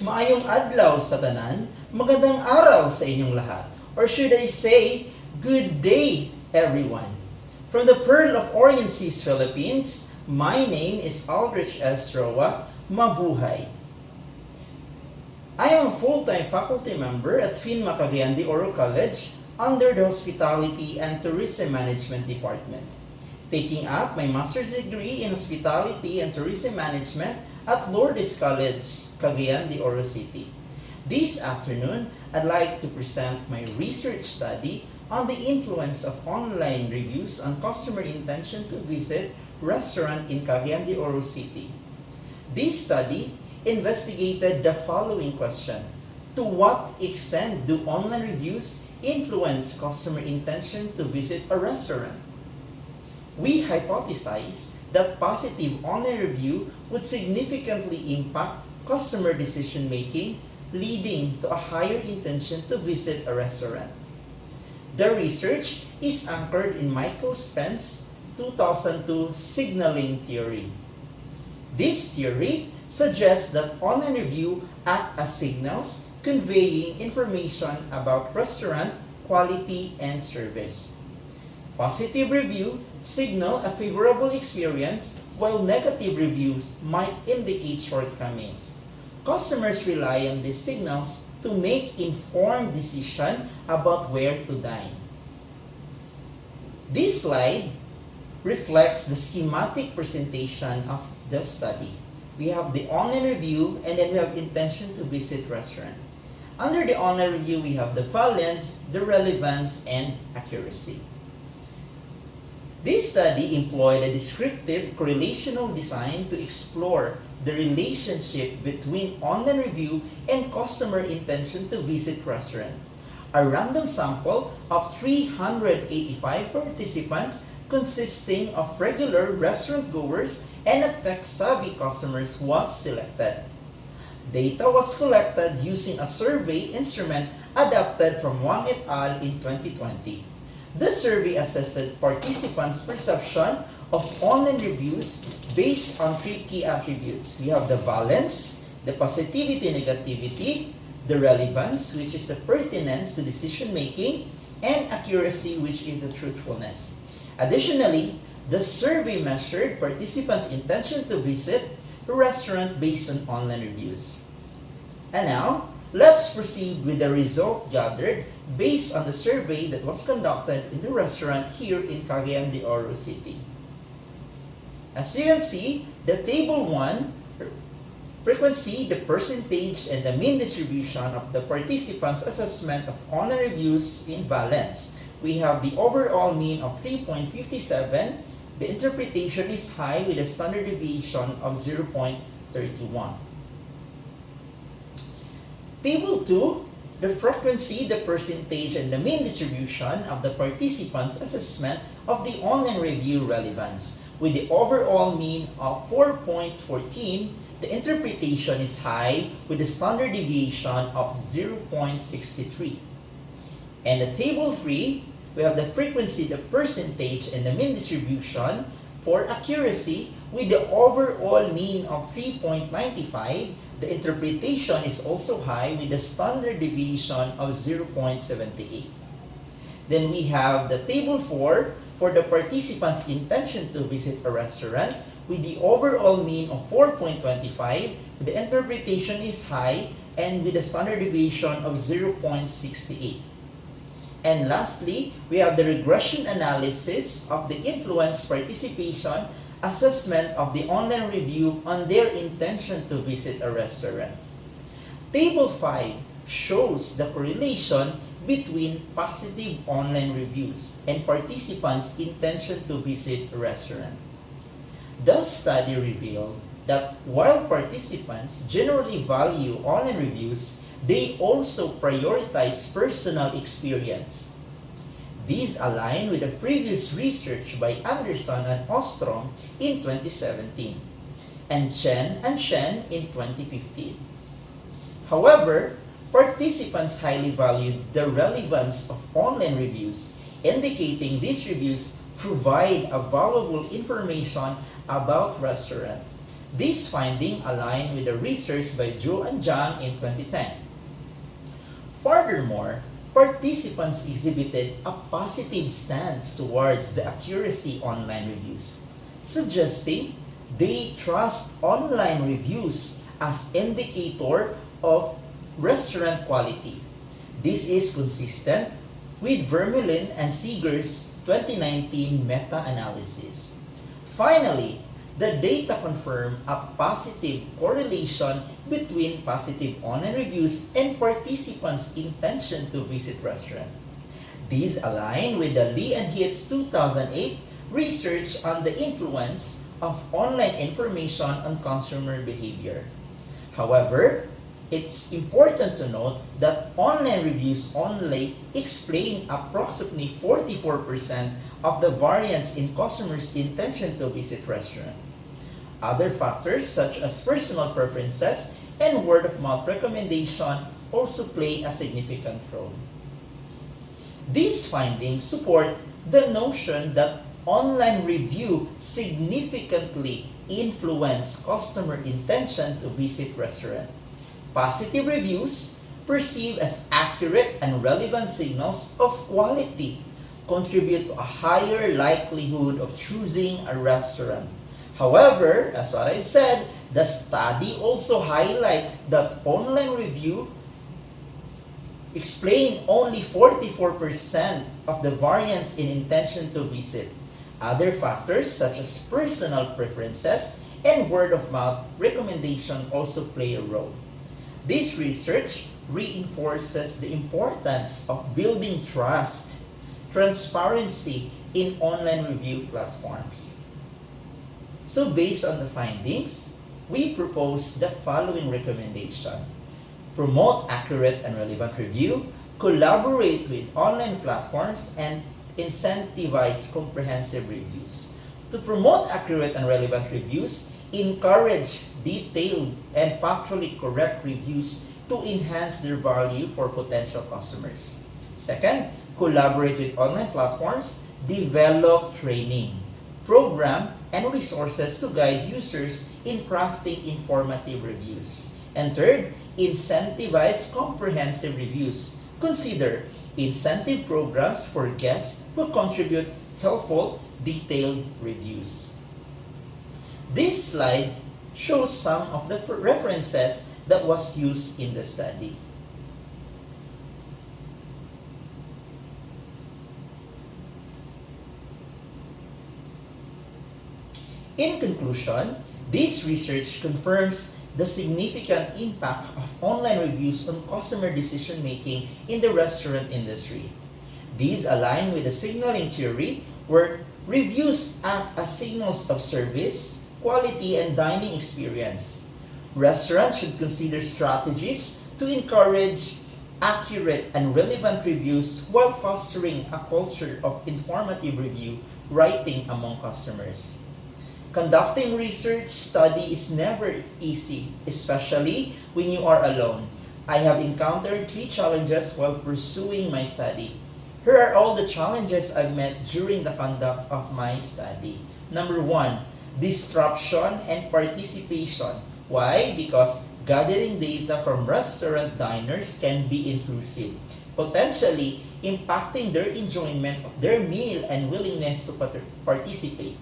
Maayong adlaw sa tanan, magandang araw sa inyong lahat. Or should I say, good day everyone. From the Pearl of Orient Seas, Philippines, my name is Aldrich S. Roa. Mabuhay! I am a full-time faculty member at Cagayan de Oro College under the Hospitality and Tourism Management Department, taking up my master's degree in Hospitality and Tourism Management at Lourdes College, Cagayan de Oro City. This afternoon, I'd like to present my research study on the influence of online reviews on customer intention to visit restaurant in Cagayan de Oro City. This study investigated the following question: to what extent do online reviews influence customer intention to visit a restaurant? We hypothesized that positive online review would significantly impact customer decision-making, leading to a higher intention to visit a restaurant. The research is anchored in Michael Spence's 2002 signaling theory. This theory suggests that online review act as signals conveying information about restaurant quality and service. Positive review signal a favorable experience, while negative reviews might indicate shortcomings. Customers rely on these signals to make informed decisions about where to dine. This slide reflects the schematic presentation of the study. We have the online review, and then we have intention to visit restaurant. Under the online review, we have the valence, the relevance, and accuracy. This study employed a descriptive correlational design to explore the relationship between online review and customer intention to visit restaurant. A random sample of 385 participants consisting of regular restaurant goers and tech-savvy customers was selected. Data was collected using a survey instrument adapted from Wang et al. In 2020. The survey assessed participants' perception of online reviews based on three key attributes. We have the valence, the positivity, negativity, the relevance, which is the pertinence to decision making, and accuracy, which is the truthfulness. Additionally, the survey measured participants' intention to visit a restaurant based on online reviews. And now, let's proceed with the result gathered based on the survey that was conducted in the restaurant here in Cagayan de Oro City. As you can see, the table 1, frequency, the percentage, and the mean distribution of the participants' assessment of online reviews in valence. We have the overall mean of 3.57. The interpretation is high with a standard deviation of 0.31. Table 2, the frequency, the percentage, and the mean distribution of the participants' assessment of the online review relevance. With the overall mean of 4.14, the interpretation is high with a standard deviation of 0.63. And the table 3, we have the frequency, the percentage, and the mean distribution for accuracy with the overall mean of 3.95. The interpretation is also high with a standard deviation of 0.78. Then we have the table 4 for the participants' intention to visit a restaurant with the overall mean of 4.25. The interpretation is high and with a standard deviation of 0.68. And lastly, we have the regression analysis of the influence participation assessment of the online review on their intention to visit a restaurant. Table 5 shows the correlation between positive online reviews and participants' intention to visit a restaurant. The study revealed that while participants generally value online reviews, they also prioritize personal experience. These align with the previous research by Anderson and Ostrom in 2017, and Chen and Shen in 2015. However, participants highly valued the relevance of online reviews, indicating these reviews provide a valuable information about restaurant. This finding aligned with the research by Zhou and Zhang in 2010. Furthermore, participants exhibited a positive stance towards the accuracy online reviews, suggesting they trust online reviews as indicator of restaurant quality. This is consistent with Vermeulen and Seeger's 2019 meta-analysis. Finally, the data confirm a positive correlation between positive online reviews and participants' intention to visit restaurant. These align with the Lee and Hitz 2008 research on the influence of online information on consumer behavior. However, it's important to note that online reviews only explain approximately 44% of the variance in customers' intention to visit restaurant. Other factors such as personal preferences and word-of-mouth recommendation also play a significant role. These findings support the notion that online review significantly influence customer intention to visit restaurant. Positive reviews, perceived as accurate and relevant signals of quality, contribute to a higher likelihood of choosing a restaurant. However, as what I've said, the study also highlights that online review explain only 44% of the variance in intention to visit. Other factors such as personal preferences and word-of-mouth recommendation also play a role. This research reinforces the importance of building trust, transparency in online review platforms. So based on the findings, we propose the following recommendation. Promote accurate and relevant review, collaborate with online platforms, and incentivize comprehensive reviews. To promote accurate and relevant reviews, encourage detailed and factually correct reviews to enhance their value for potential customers. Second, collaborate with online platforms, develop training, program, and resources to guide users in crafting informative reviews. And third, incentivize comprehensive reviews. Consider incentive programs for guests who contribute helpful, detailed reviews. This slide shows some of the references that was used in the study. In conclusion, this research confirms the significant impact of online reviews on customer decision-making in the restaurant industry. These align with the signaling theory, where reviews act as signals of service, quality, and dining experience. Restaurants should consider strategies to encourage accurate and relevant reviews while fostering a culture of informative review writing among customers. Conducting research study is never easy, especially when you are alone. I have encountered 3 challenges while pursuing my study. Here are all the challenges I met during the conduct of my study. Number 1, disruption and participation. Why? Because gathering data from restaurant diners can be intrusive, potentially impacting their enjoyment of their meal and willingness to participate.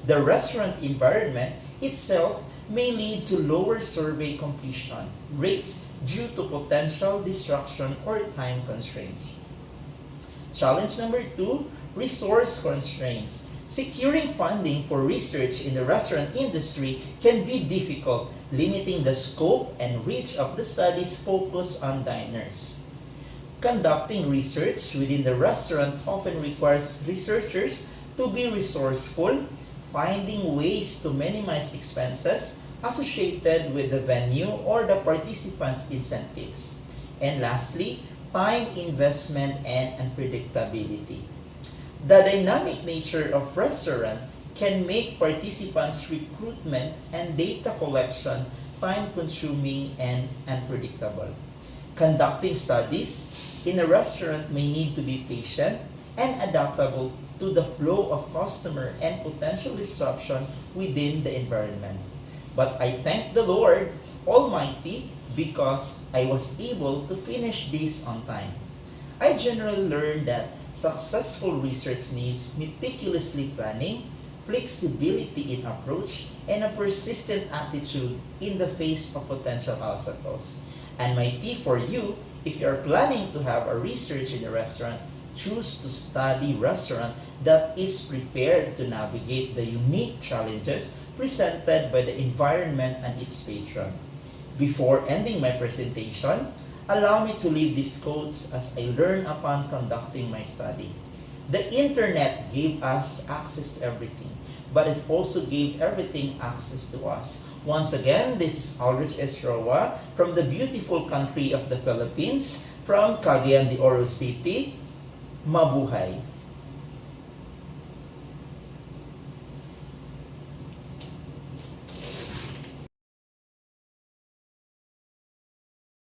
The restaurant environment itself may lead to lower survey completion rates due to potential distraction or time constraints. Challenge number 2, resource constraints. Securing funding for research in the restaurant industry can be difficult, limiting the scope and reach of the study's focus on diners. Conducting research within the restaurant often requires researchers to be resourceful, finding ways to minimize expenses associated with the venue or the participants' incentives. And lastly, time investment and unpredictability. The dynamic nature of restaurant can make participants' recruitment and data collection time-consuming and unpredictable. Conducting studies in a restaurant may need to be patient and adaptable to the flow of customer and potential disruption within the environment. But I thank the Lord Almighty because I was able to finish this on time. I generally learned that successful research needs meticulously planning, flexibility in approach, and a persistent attitude in the face of potential obstacles. And my tip for you, if you are planning to have a research in a restaurant, choose to study restaurant that is prepared to navigate the unique challenges presented by the environment and its patron. Before ending my presentation, allow me to leave these quotes as I learned upon conducting my study. The internet gave us access to everything, but it also gave everything access to us. Once again, this is Aldrich Esroa from the beautiful country of the Philippines, from Cagayan de Oro City. Mabuhay!